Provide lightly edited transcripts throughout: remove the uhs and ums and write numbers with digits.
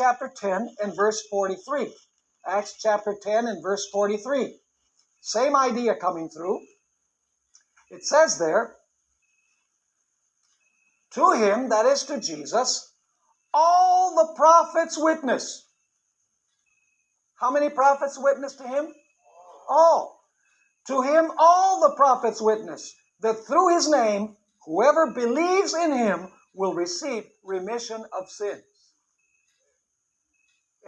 chapter 10 and verse 43. Acts chapter 10 and verse 43. Same idea coming through. It says there, to him, that is to Jesus, all the prophets witness. How many prophets witness to him? All. To him all the prophets witness that through his name, whoever believes in him will receive remission of sins.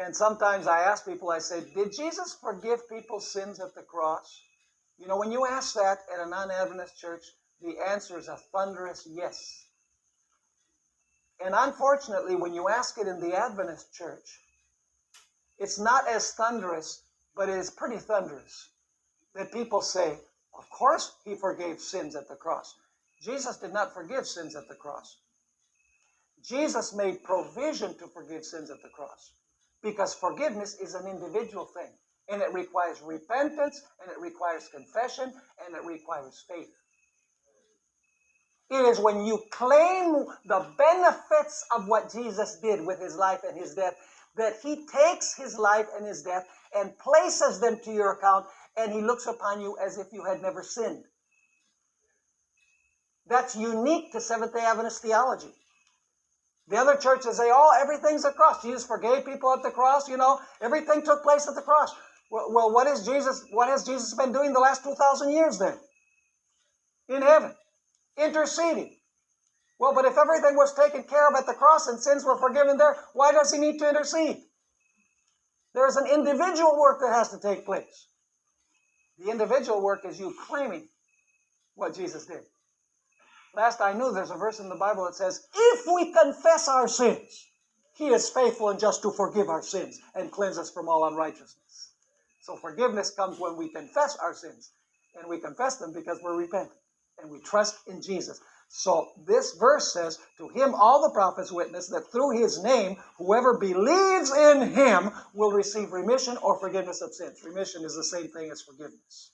And sometimes I ask people, I say, did Jesus forgive people's sins at the cross? You know, when you ask that at a non-Adventist church, the answer is a thunderous yes. And unfortunately, when you ask it in the Adventist church, it's not as thunderous, but it is pretty thunderous. That people say, of course he forgave sins at the cross. Jesus did not forgive sins at the cross. Jesus made provision to forgive sins at the cross. Because forgiveness is an individual thing. And it requires repentance, and it requires confession, and it requires faith. It is when you claim the benefits of what Jesus did with his life and his death, that he takes his life and his death and places them to your account, and he looks upon you as if you had never sinned. That's unique to Seventh-day Adventist theology. The other churches say, oh, everything's a cross. Jesus forgave people at the cross, you know. Everything took place at the cross. Well, what has Jesus been doing the last 2,000 years then? In heaven. Interceding. Well, but if everything was taken care of at the cross and sins were forgiven there, why does he need to intercede? There's an individual work that has to take place. The individual work is you claiming what Jesus did. Last I knew, there's a verse in the Bible that says, if we confess our sins, he is faithful and just to forgive our sins and cleanse us from all unrighteousness. So forgiveness comes when we confess our sins. And we confess them because we're repentant. And we trust in Jesus. So this verse says, to him all the prophets witness that through his name, whoever believes in him will receive remission or forgiveness of sins. Remission is the same thing as forgiveness.